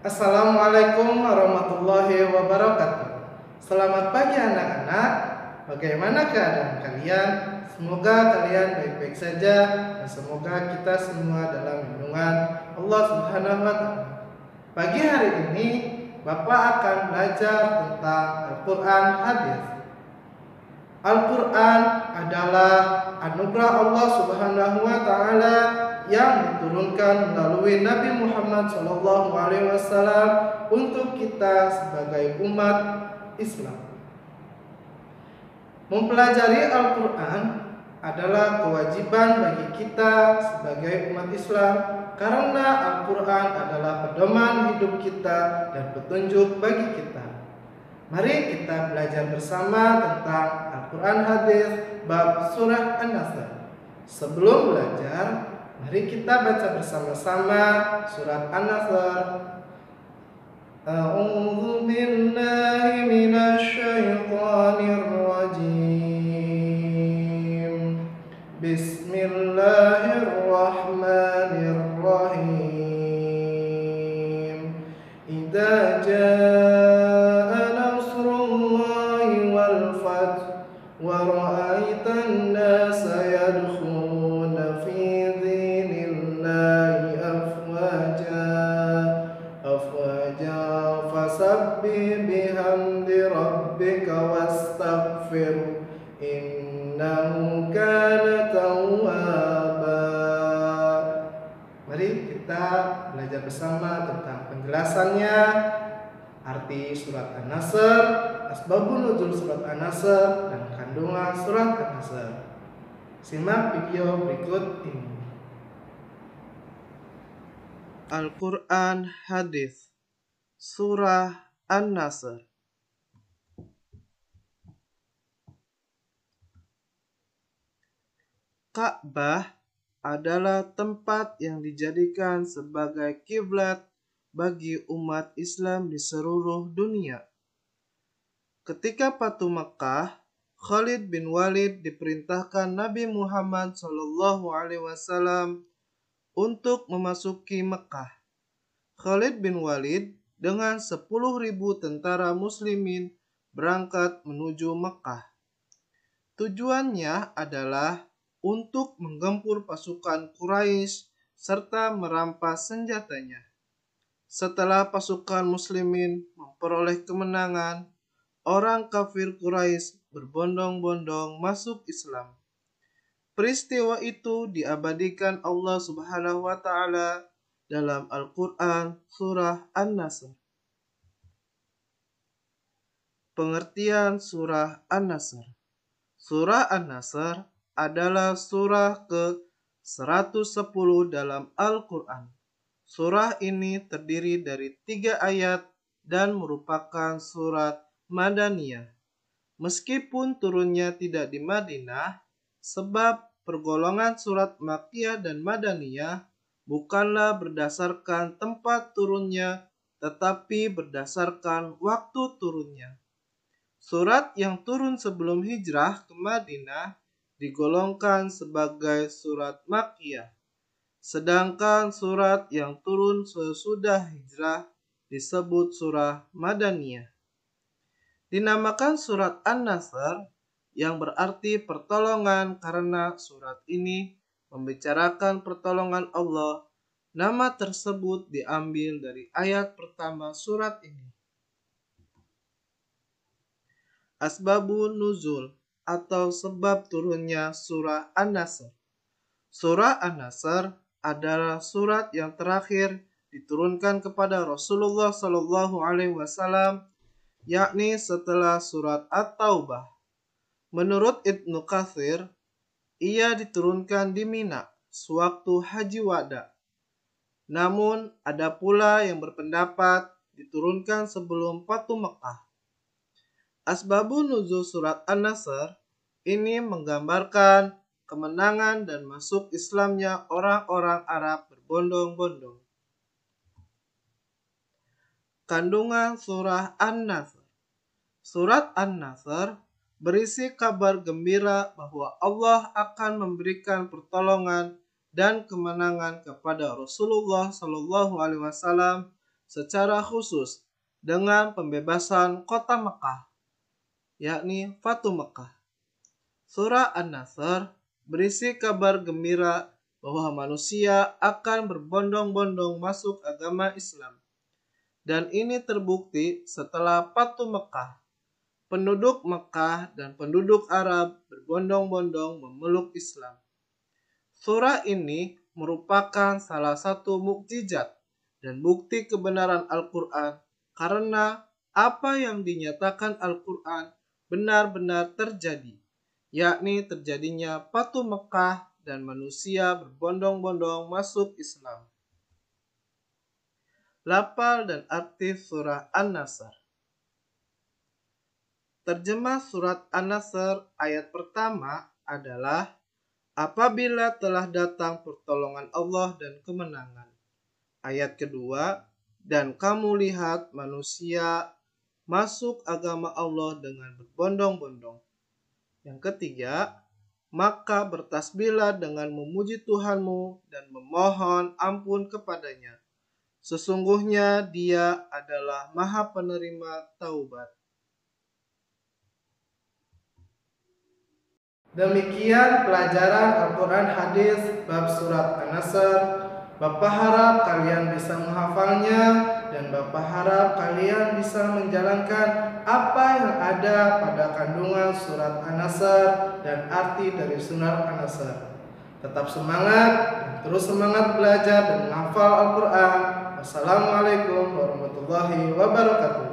Assalamualaikum warahmatullahi wabarakatuh. Selamat pagi anak-anak. Bagaimana keadaan kalian? Semoga kalian baik-baik saja dan semoga kita semua dalam lindungan Allah Subhanahu wa taala. Pagi hari ini Bapak akan belajar tentang Al-Qur'an hadis. Al-Quran adalah anugerah Allah Subhanahu wa taala yang diturunkan melalui Nabi Muhammad SAW untuk kita sebagai umat Islam. Mempelajari Al-Quran adalah kewajiban bagi kita sebagai umat Islam karena Al-Quran adalah pedoman hidup kita dan petunjuk bagi kita. Mari kita belajar bersama tentang Al-Quran hadis bab surah An-Nasr. Sebelum belajar, mari kita baca bersama-sama surat An-Nasr. A'udzu billahi minasy syaithanir rajim. Bismillahirrahmanirrahim. Idza ورأيت الناس يدخلون في دين الله أفواجا فسبح بحمد ربك واستغفر إنه كان توابا. Mari kita belajar bersama tentang penjelasannya, arti surat An-Nasr, asbabun nuzul surat An-Nasr, dan kandungan surat An-Nasr. Simak video berikut ini. Al-Quran hadis surah An-Nasr. Ka'bah adalah tempat yang dijadikan sebagai kiblat bagi umat Islam di seluruh dunia. Ketika Fatu Makkah, Khalid bin Walid diperintahkan Nabi Muhammad SAW untuk memasuki Mekah. Khalid bin Walid dengan 10.000 tentara muslimin berangkat menuju Mekah. Tujuannya adalah untuk menggempur pasukan Quraisy serta merampas senjatanya. Setelah pasukan muslimin memperoleh kemenangan, orang kafir Quraisy berbondong-bondong masuk Islam. Peristiwa itu diabadikan Allah Subhanahu wa taala dalam Al-Qur'an surah An-Nasr. Pengertian surah An-Nasr. Surah An-Nasr adalah surah ke-110 dalam Al-Qur'an. Surah ini terdiri dari 3 ayat dan merupakan surat Madaniyah. Meskipun turunnya tidak di Madinah, sebab pergolongan surat Makkiyah dan Madaniyah bukanlah berdasarkan tempat turunnya, tetapi berdasarkan waktu turunnya. Surat yang turun sebelum hijrah ke Madinah digolongkan sebagai surat Makkiyah. Sedangkan surat yang turun sesudah hijrah disebut surah Madaniyah. Dinamakan surat An-Nasr yang berarti pertolongan karena surat ini membicarakan pertolongan Allah. Nama tersebut diambil dari ayat pertama surat ini. Asbabun nuzul atau sebab turunnya surah An-Nasr. Surah An-Nasr adalah surat yang terakhir diturunkan kepada Rasulullah SAW, yakni setelah surat At-Taubah. Menurut Ibnu Katsir, ia diturunkan di Mina sewaktu Haji Wada. Namun ada pula yang berpendapat diturunkan sebelum Fatu Makkah. Asbabun nuzul surat An-Nasr ini menggambarkan kemenangan dan masuk Islamnya orang-orang Arab berbondong-bondong. Kandungan surah An-Nasr. Surat An-Nasr berisi kabar gembira bahwa Allah akan memberikan pertolongan dan kemenangan kepada Rasulullah SAW secara khusus dengan pembebasan kota Mekah, yakni Fatu Mekah. Surah An-Nasr berisi kabar gembira bahwa manusia akan berbondong-bondong masuk agama Islam. Dan ini terbukti setelah Fatu Mekah. Penduduk Mekah dan penduduk Arab berbondong-bondong memeluk Islam. Surah ini merupakan salah satu mukjizat dan bukti kebenaran Al-Quran karena apa yang dinyatakan Al-Quran benar-benar terjadi, yakni terjadinya Fatu Mekah dan manusia berbondong-bondong masuk Islam. Lafal dan arti surah An-Nasr. Terjemah surat An-Nasr ayat pertama adalah apabila telah datang pertolongan Allah dan kemenangan. Ayat kedua, dan kamu lihat manusia masuk agama Allah dengan berbondong-bondong. Yang ketiga, maka bertasbihlah dengan memuji Tuhanmu dan memohon ampun kepadanya. Sesungguhnya Dia adalah Maha Penerima Taubat. Demikian pelajaran Al-Quran Hadis bab surat An-Nasr. Bapak harap kalian bisa menghafalnya dan Bapak harap kalian bisa menjalankan apa yang ada pada kandungan surat An-Nasr dan arti dari surat An-Nasr. Tetap semangat dan terus semangat belajar dan menghafal Al-Quran. Wassalamualaikum warahmatullahi wabarakatuh.